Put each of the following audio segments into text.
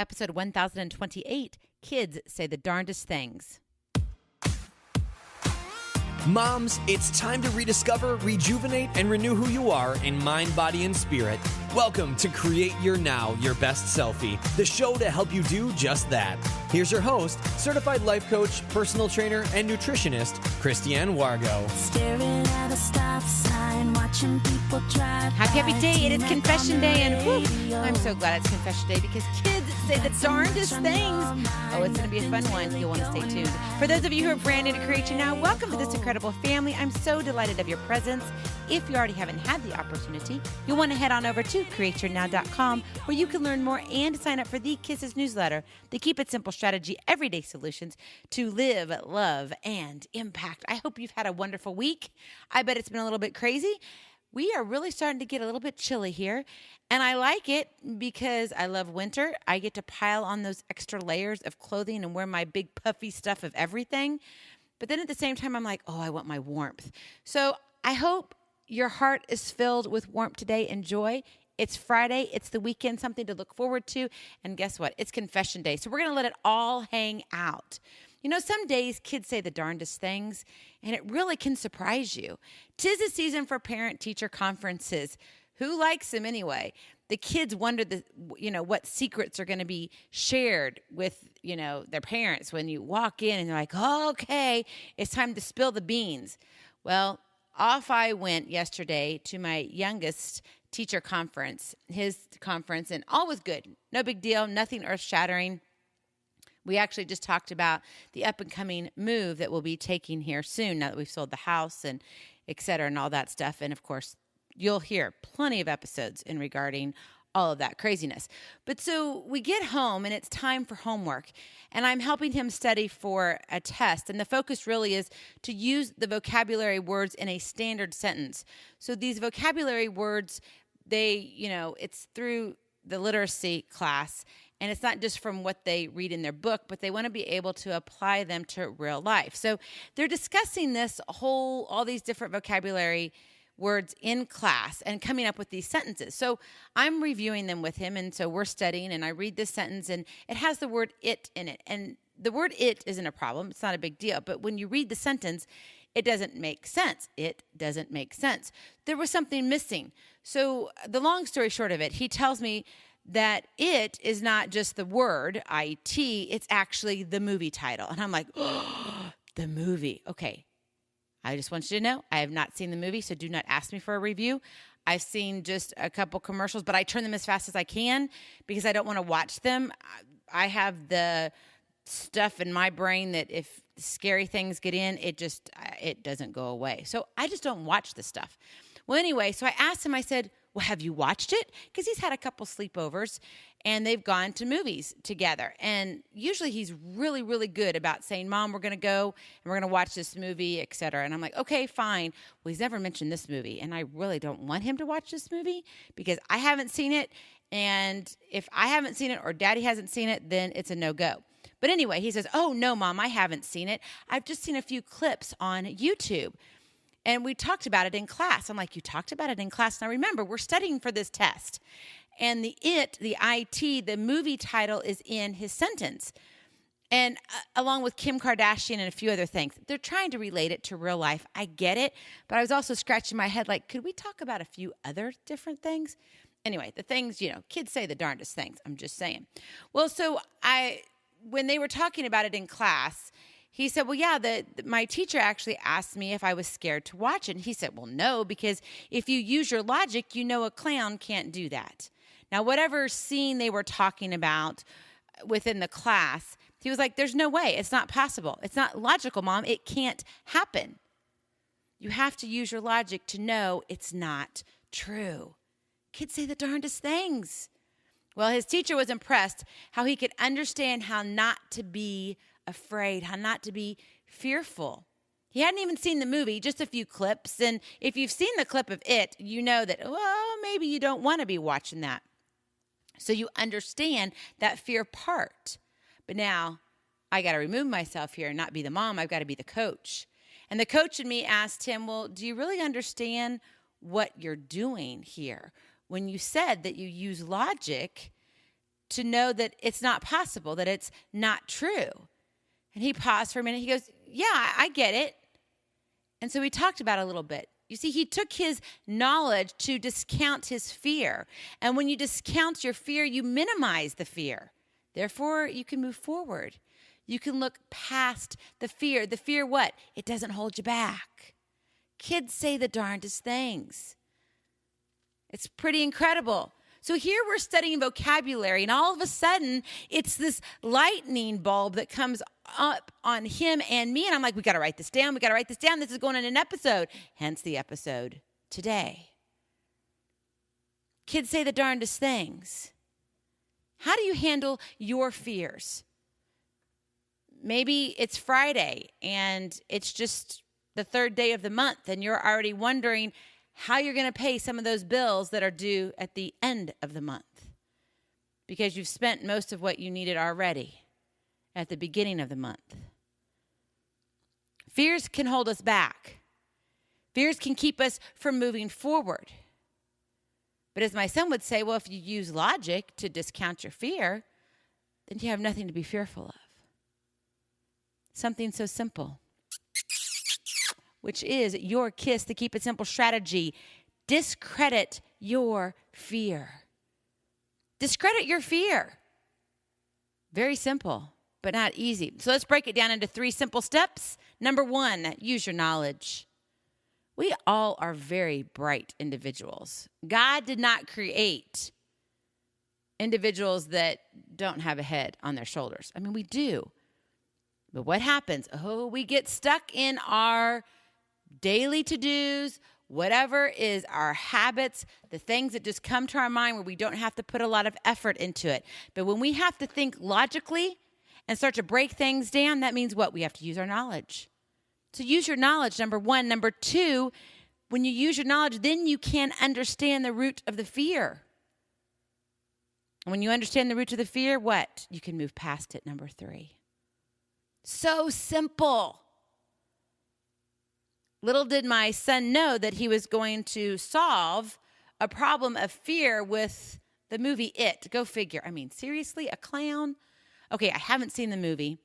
episode 1028, Kids Say the Darndest Things. Moms, it's time to rediscover, rejuvenate, and renew who you are in mind, body, and spirit. Welcome to Create Your Now, Your Best Selfie, the show to help you do just that. Here's your host, certified life coach, personal trainer, and nutritionist, Christiane Wargo. Staring at a stop sign, watching people drive. Happy day. It is Confession Day, and whew, I'm so glad it's Confession Day because kids say the darndest things. Oh, it's going to be a fun one. You'll want to stay tuned. For those of you who are brand new to Create Your Now, welcome to this incredible family. I'm so delighted of your presence. If you already haven't had the opportunity, you'll want to head on over to createyournow.com where you can learn more and sign up for the Kisses newsletter, the Keep It Simple Strategy Everyday Solutions to live, love, and impact. I hope you've had a wonderful week. I bet it's been a little bit crazy. We are really starting to get a little bit chilly here, and I like it because I love winter. I get to pile on those extra layers of clothing and wear my big puffy stuff of everything. But then at the same time, I'm like, oh, I want my warmth. So I hope your heart is filled with warmth today and joy. It's Friday. It's the weekend, something to look forward to. And guess what? It's Confession Day. So we're going to let it all hang out. You know, some days kids say the darndest things, and it really can surprise you. 'Tis a season for parent-teacher conferences. Who likes them anyway? The kids wonder, what secrets are going to be shared with, their parents when you walk in and they're like, oh, okay, it's time to spill the beans. Well, off I went yesterday to my youngest teacher conference, his conference, and all was good. No big deal, nothing earth-shattering. We actually just talked about the up-and-coming move that we'll be taking here soon now that we've sold the house and et cetera and all that stuff. And, of course, you'll hear plenty of episodes in regarding all of that craziness. But so we get home and it's time for homework, and I'm helping him study for a test. And the focus really is to use the vocabulary words in a standard sentence. So these vocabulary words, it's through the literacy class, and it's not just from what they read in their book, but they want to be able to apply them to real life. So they're discussing all these different vocabulary words in class and coming up with these sentences. So I'm reviewing them with him, and so we're studying, and I read this sentence, and it has the word it in it. And the word it isn't a problem. It's not a big deal. But when you read the sentence, it doesn't make sense. It doesn't make sense. There was something missing. So the long story short of it, he tells me that it is not just the word, I-T, it's actually the movie title. And I'm like, oh, the movie. Okay. I just want you to know, I have not seen the movie, so do not ask me for a review. I've seen just a couple commercials, but I turn them as fast as I can because I don't want to watch them. I have the stuff in my brain that if scary things get in, it doesn't go away. So I just don't watch this stuff. Well, anyway, so I asked him, I said, well, have you watched it? Because he's had a couple sleepovers and they've gone to movies together. And usually he's really, really good about saying, Mom, we're going to go and we're going to watch this movie, et cetera. And I'm like, okay, fine. Well, he's never mentioned this movie. And I really don't want him to watch this movie because I haven't seen it. And if I haven't seen it or Daddy hasn't seen it, then it's a no-go. But anyway, he says, oh, no, Mom, I haven't seen it. I've just seen a few clips on YouTube. And we talked about it in class. I'm like, you talked about it in class? Now, remember, we're studying for this test. And the IT, the movie title is in his sentence. And along with Kim Kardashian and a few other things. They're trying to relate it to real life. I get it. But I was also scratching my head like, could we talk about a few other different things? Anyway, the things, kids say the darndest things. I'm just saying. Well, so when they were talking about it in class, he said, well, yeah, my teacher actually asked me if I was scared to watch it. And he said, well, no, because if you use your logic, a clown can't do that. Now, whatever scene they were talking about within the class, he was like, there's no way. It's not possible. It's not logical, Mom. It can't happen. You have to use your logic to know it's not true. Kids say the darndest things. Well, his teacher was impressed how he could understand how not to be afraid, how not to be fearful. He hadn't even seen the movie, just a few clips. And if you've seen the clip of it, you know that, well, maybe you don't want to be watching that. So you understand that fear part. But now I got to remove myself here and not be the mom. I've got to be the coach. And the coach in me asked him, well, do you really understand what you're doing here? When you said that you use logic to know that it's not possible, that it's not true. And he paused for a minute. He goes, yeah, I get it. And so we talked about it a little bit. You see, he took his knowledge to discount his fear. And when you discount your fear, you minimize the fear. Therefore, you can move forward. You can look past the fear. The fear what? It doesn't hold you back. Kids say the darndest things. It's pretty incredible. So here we're studying vocabulary, and all of a sudden, it's this lightning bulb that comes up on him and me, and I'm like, we got to write this down. We got to write this down. This is going in an episode. Hence the episode today. Kids say the darndest things. How do you handle your fears? Maybe it's Friday, and it's just the third day of the month, and you're already wondering how you're going to pay some of those bills that are due at the end of the month because you've spent most of what you needed already at the beginning of the month. Fears can hold us back. Fears can keep us from moving forward. But as my son would say, well, if you use logic to discount your fear, then you have nothing to be fearful of. Something so simple, which is your KISS, the Keep It Simple strategy. Discredit your fear. Discredit your fear. Very simple, but not easy. So let's break it down into 3 simple steps. Number 1, use your knowledge. We all are very bright individuals. God did not create individuals that don't have a head on their shoulders. I mean, we do. But what happens? We get stuck in our daily to-dos, whatever is our habits, the things that just come to our mind where we don't have to put a lot of effort into it. But when we have to think logically and start to break things down, that means what? We have to use our knowledge. So use your knowledge, number 1. Number 2, when you use your knowledge, then you can understand the root of the fear. And when you understand the root of the fear, what? You can move past it, number 3. So simple. Little did my son know that he was going to solve a problem of fear with the movie It. Go figure. I mean, seriously, a clown? Okay, I haven't seen the movie.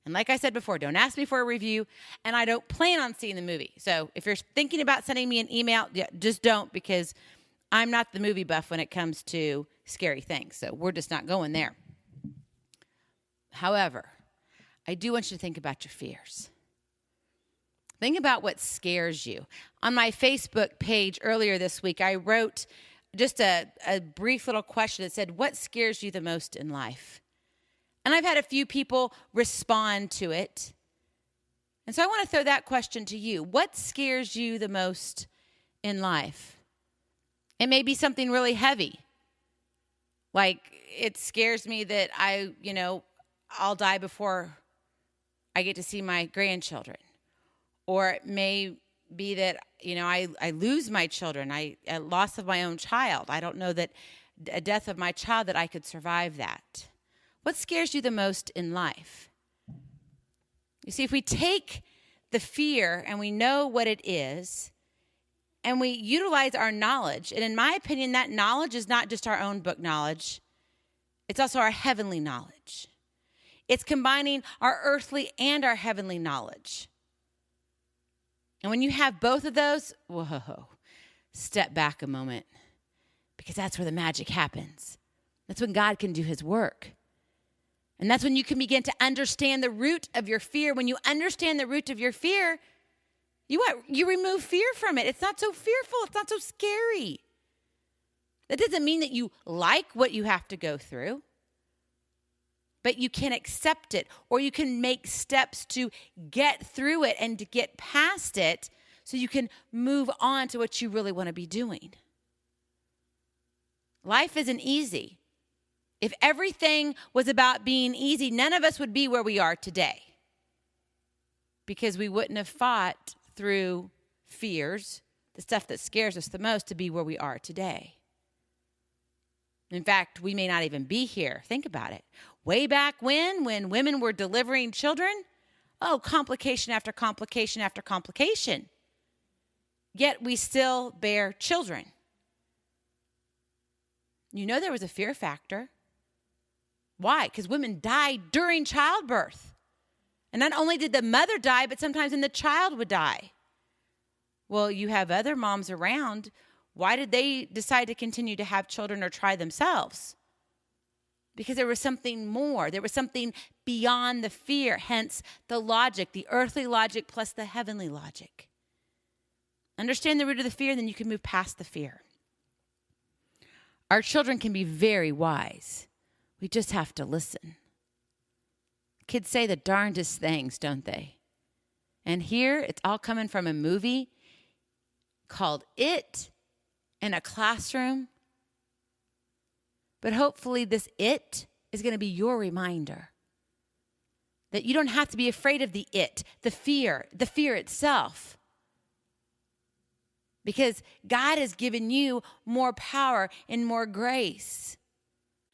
And like I said before, don't ask me for a review, and I don't plan on seeing the movie. So if you're thinking about sending me an email, just don't, because I'm not the movie buff when it comes to scary things. So we're just not going there. However, I do want you to think about your fears. Think about what scares you. On my Facebook page earlier this week, I wrote just a brief little question that said, what scares you the most in life? And I've had a few people respond to it. And so I want to throw that question to you. What scares you the most in life? It may be something really heavy. Like it scares me that I'll die before I get to see my grandchildren. Or it may be that, I lose my children, a loss of my own child. I don't know that a death of my child that I could survive that. What scares you the most in life? You see, if we take the fear and we know what it is, and we utilize our knowledge, and in my opinion, that knowledge is not just our own book knowledge, it's also our heavenly knowledge. It's combining our earthly and our heavenly knowledge. And when you have both of those, whoa, step back a moment, because that's where the magic happens. That's when God can do his work. And that's when you can begin to understand the root of your fear. When you understand the root of your fear, you remove fear from it. It's not so fearful. It's not so scary. That doesn't mean that you like what you have to go through, but you can accept it, or you can make steps to get through it and to get past it so you can move on to what you really want to be doing. Life isn't easy. If everything was about being easy, none of us would be where we are today, because we wouldn't have fought through fears, the stuff that scares us the most, to be where we are today. In fact, we may not even be here. Think about it. Way back when women were delivering children, complication after complication after complication. Yet we still bear children. There was a fear factor. Why? Because women die during childbirth. And not only did the mother die, but sometimes then the child would die. Well, you have other moms around. Why did they decide to continue to have children or try themselves? Because there was something more. There was something beyond the fear, hence the logic, the earthly logic plus the heavenly logic. Understand the root of the fear, then you can move past the fear. Our children can be very wise. We just have to listen. Kids say the darndest things, don't they? And here, it's all coming from a movie called It in a Classroom. But hopefully this it is going to be your reminder that you don't have to be afraid of the fear itself. Because God has given you more power and more grace.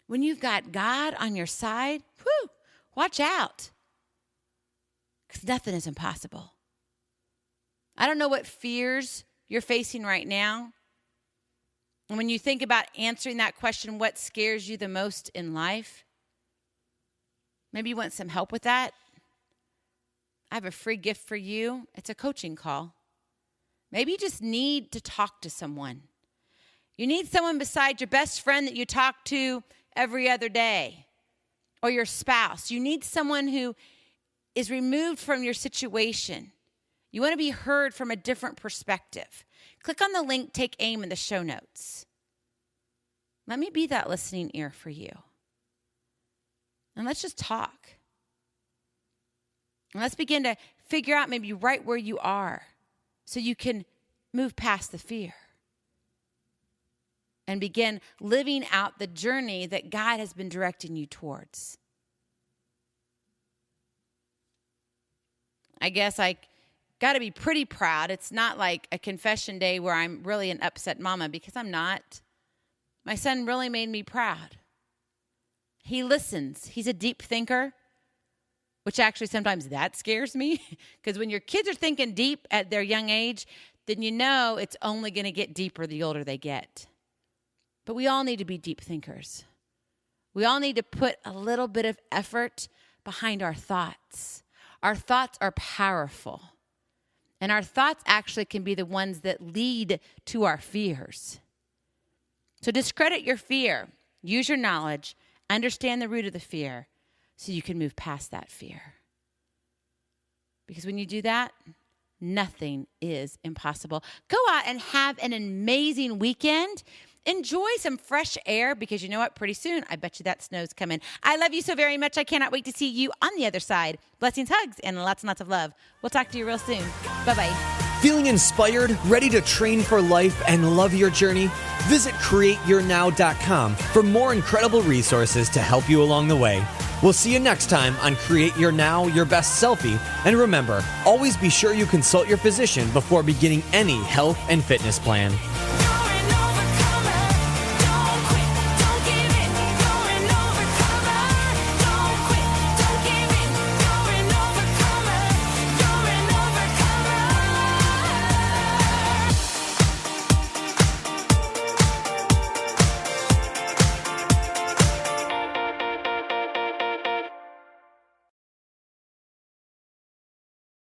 When you've got God on your side, watch out. Because nothing is impossible. I don't know what fears you're facing right now. And when you think about answering that question, what scares you the most in life? Maybe you want some help with that. I have a free gift for you. It's a coaching call. Maybe you just need to talk to someone. You need someone besides your best friend that you talk to every other day, or your spouse. You need someone who is removed from your situation. You want to be heard from a different perspective. Click on the link, take aim in the show notes. Let me be that listening ear for you. And let's just talk. And let's begin to figure out maybe right where you are so you can move past the fear and begin living out the journey that God has been directing you towards. I guess I got to be pretty proud. It's not like a confession day where I'm really an upset mama, because I'm not. My son really made me proud. He listens. He's a deep thinker, which actually sometimes that scares me, because when your kids are thinking deep at their young age, then you know it's only going to get deeper the older they get. But we all need to be deep thinkers. We all need to put a little bit of effort behind our thoughts. Our thoughts are powerful. And our thoughts actually can be the ones that lead to our fears. So discredit your fear. Use your knowledge. Understand the root of the fear so you can move past that fear. Because when you do that, nothing is impossible. Go out and have an amazing weekend. Enjoy some fresh air, because you know what? Pretty soon, I bet you that snow's coming. I love you so very much. I cannot wait to see you on the other side. Blessings, hugs, and lots and lots of love. We'll talk to you real soon. Bye-bye. Feeling inspired, ready to train for life, and love your journey? Visit CreateYourNow.com for more incredible resources to help you along the way. We'll see you next time on Create Your Now, Your Best Selfie. And remember, always be sure you consult your physician before beginning any health and fitness plan.